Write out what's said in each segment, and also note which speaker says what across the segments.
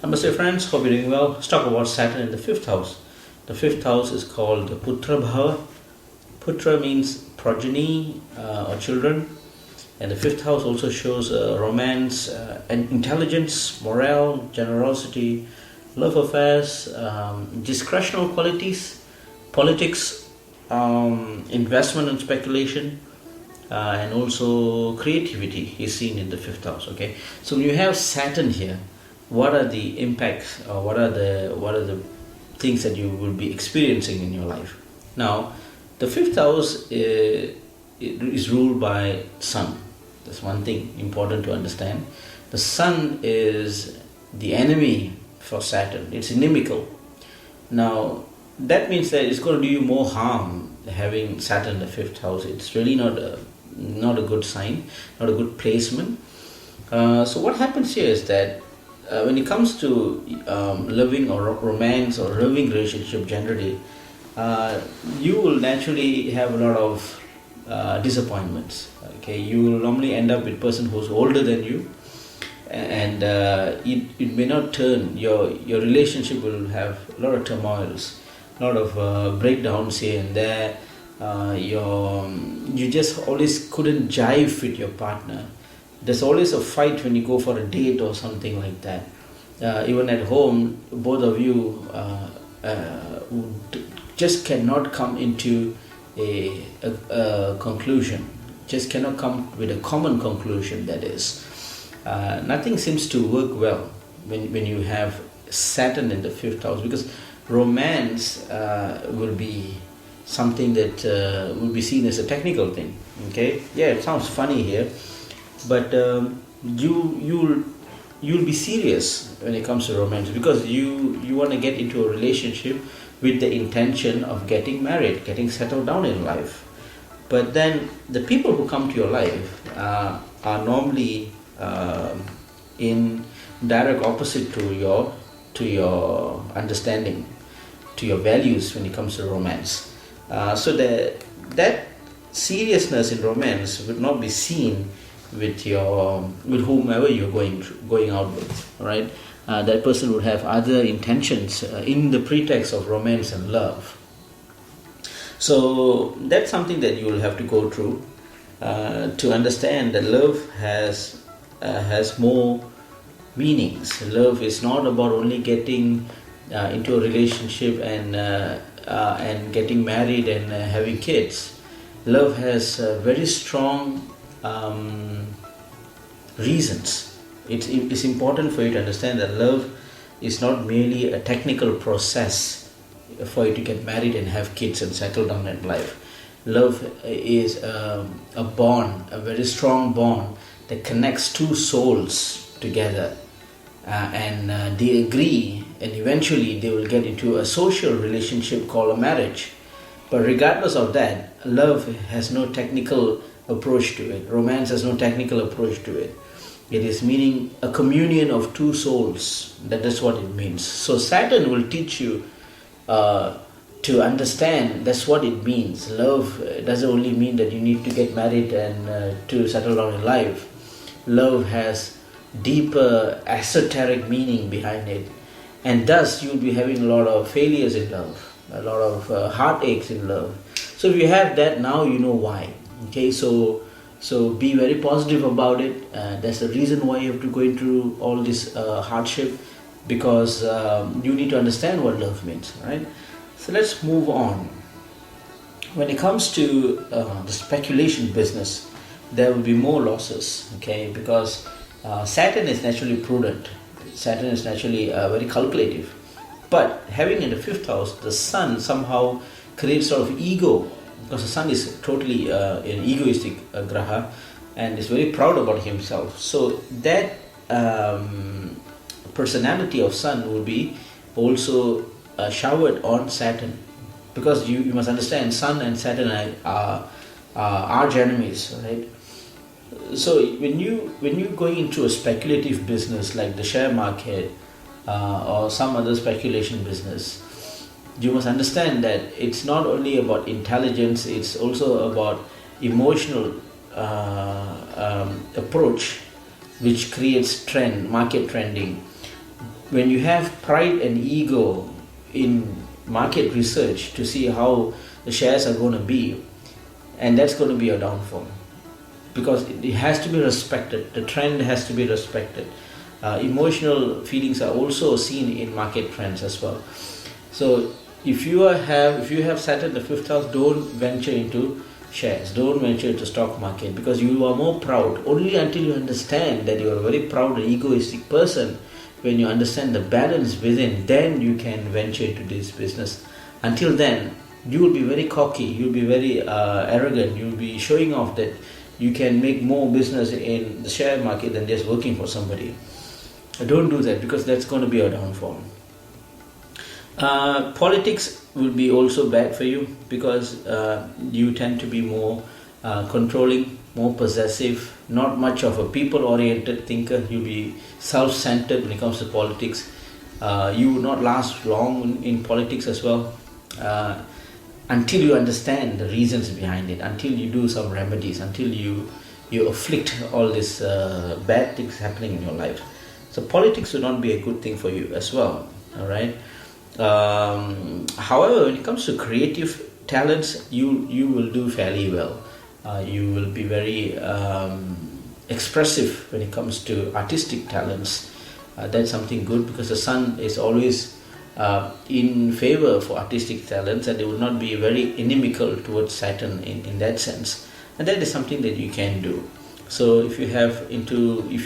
Speaker 1: Namaste friends, hope you're doing well. Let's talk about Saturn in the fifth house. The fifth house is called the Putra Bhava. Putra means progeny or children, and the fifth house also shows romance and intelligence, morale, generosity, love affairs, discretional qualities, politics, investment and speculation, and also creativity is seen in the fifth house. Okay, so when you have Saturn here, what are the impacts or what are the things that you will be experiencing in your life? Now, the fifth house is ruled by Sun. That's one thing important to understand. The Sun is the enemy for Saturn. It's inimical. Now, that means that it's going to do you more harm having Saturn in the fifth house. It's really not a good sign, not a good placement. So what happens here is that when it comes to loving or romance or loving relationship generally, you will naturally have a lot of disappointments. Okay, you will normally end up with a person who's older than you, and it may not turn. Your relationship will have a lot of turmoils, a lot of breakdowns here and there. You just always couldn't jive with your partner. There's always a fight when you go for a date or something like that. Even at home, both of you just cannot come into a conclusion, just cannot come with a common conclusion, that is. Nothing seems to work well when you have Saturn in the fifth house, because romance will be something that will be seen as a technical thing. Okay, yeah, it sounds funny here, but you'll be serious when it comes to romance, because you want to get into a relationship with the intention of getting married, getting settled down in life. But then the people who come to your life are normally in direct opposite to your understanding, to your values when it comes to romance. So that seriousness in romance would not be seen with whomever you're going out with, right? That person would have other intentions in the pretext of romance and love. So that's something that you will have to go through to understand that love has more meanings. Love is not about only getting into a relationship and getting married and having kids. Love has very strong reasons. It's important for you to understand that love is not merely a technical process for you to get married and have kids and settle down in life. Love is a bond, a very strong bond that connects two souls together, and they agree, and eventually they will get into a social relationship called a marriage. But regardless of that, love has no technical approach to it. Romance has no technical approach to it. It is meaning a communion of two souls. That's what it means. So Saturn will teach you to understand that's what it means. Love doesn't only mean that you need to get married and to settle down in life. Love has deeper esoteric meaning behind it, and thus you'll be having a lot of failures in love, a lot of heartaches in love. So if you have that, now you know why. Okay, so be very positive about it. That's the reason why you have to go through all this hardship, because you need to understand what love means, right? So let's move on. When it comes to the speculation business, there will be more losses, okay, because Saturn is naturally prudent. Saturn is naturally very calculative. But having in the fifth house, the Sun somehow creates sort of ego, because the Sun is totally an egoistic graha and is very proud about himself. So that personality of Sun will be also showered on Saturn, because you must understand Sun and Saturn are arch enemies, right? So when you going into a speculative business like the share market or some other speculation business, you must understand that it's not only about intelligence, it's also about emotional approach, which creates market trending. when you have pride and ego in market research to see how the shares are going to be, and that's going to be your downfall, because it has to be respected. The trend has to be respected. Emotional feelings are also seen in market trends as well. So if you have Saturn in the fifth house, don't venture into shares, don't venture into stock market, because you are more proud. Only until you understand that you are a very proud and egoistic person, when you understand the balance within, then you can venture into this business. Until then, you will be very cocky, you'll be very arrogant, you'll be showing off that you can make more business in the share market than just working for somebody. Don't do that, because that's going to be a downfall. Politics will be also bad for you, because you tend to be more controlling, more possessive, not much of a people-oriented thinker. You'll be self-centered when it comes to politics. You will not last long in politics as well, until you understand the reasons behind it, until you do some remedies, until you afflict all these bad things happening in your life. So politics will not be a good thing for you as well. All right. However, when it comes to creative talents, you will do fairly well. You will be very expressive when it comes to artistic talents. That's something good, because the sun is always in favor for artistic talents, and they will not be very inimical towards Saturn in that sense. And that is something that you can do. So if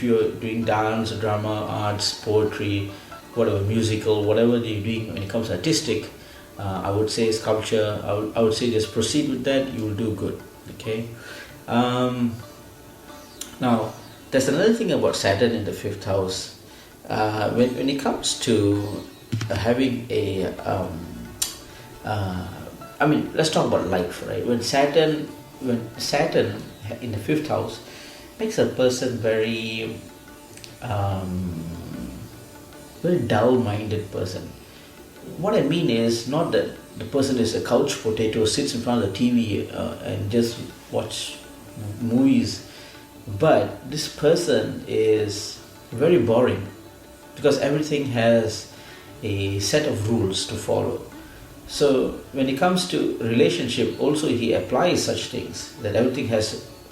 Speaker 1: you're doing dance, drama, arts, poetry, whatever, musical, whatever you're doing when it comes to artistic, I would say sculpture, I would say just proceed with that, you will do good. Okay. Now, there's another thing about Saturn in the fifth house. When it comes to having a, let's talk about life, right? When Saturn in the fifth house makes a person very dull-minded person. What I mean is not that the person is a couch potato, sits in front of the TV and just watch movies, but this person is very boring, because everything has a set of rules to follow. So when it comes to relationship, also he applies such things, that everything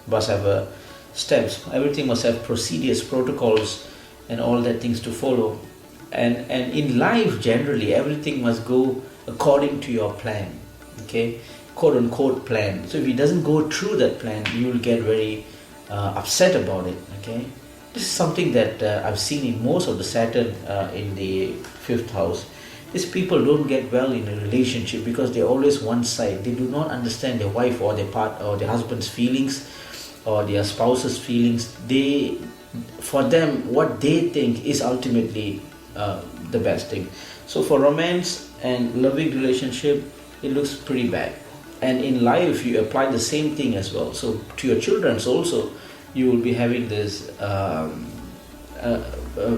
Speaker 1: must have steps, everything must have procedures, protocols, and all that things to follow. And in life generally, everything must go according to your plan, okay, quote unquote plan. So if it doesn't go through that plan, you will get very upset about it. Okay, this is something that I've seen in most of the Saturn in the fifth house. These people don't get well in a relationship because they're always one side. They do not understand their wife or their husband's feelings or their spouse's feelings. For them, what they think is ultimately the best thing. So for romance and loving relationship, it looks pretty bad. And in life, you apply the same thing as well. So to your children also, you will be having this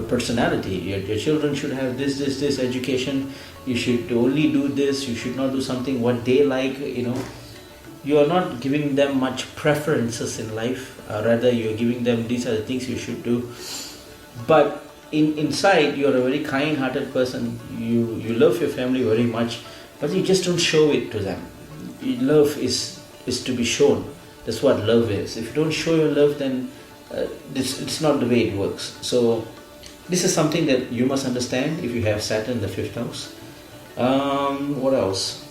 Speaker 1: personality. Your children should have this education. You should only do this. You should not do something what they like. You are not giving them much preferences in life. Rather, you are giving them these are the things you should do. But inside, you are a very kind-hearted person. You love your family very much, but you just don't show it to them. Love is to be shown. That's what love is. If you don't show your love, then it's not the way it works. So this is something that you must understand if you have Saturn in the fifth house. What else?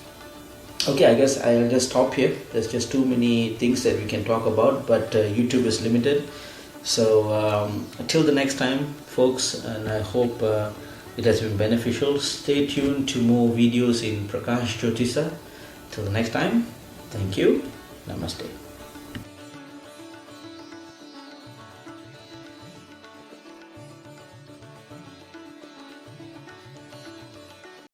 Speaker 1: Okay, I guess I'll just stop here. There's just too many things that we can talk about, but YouTube is limited. So until the next time, folks, and I hope it has been beneficial. Stay tuned to more videos in Prakash Jyotisa. Till the next time, thank you. Namaste.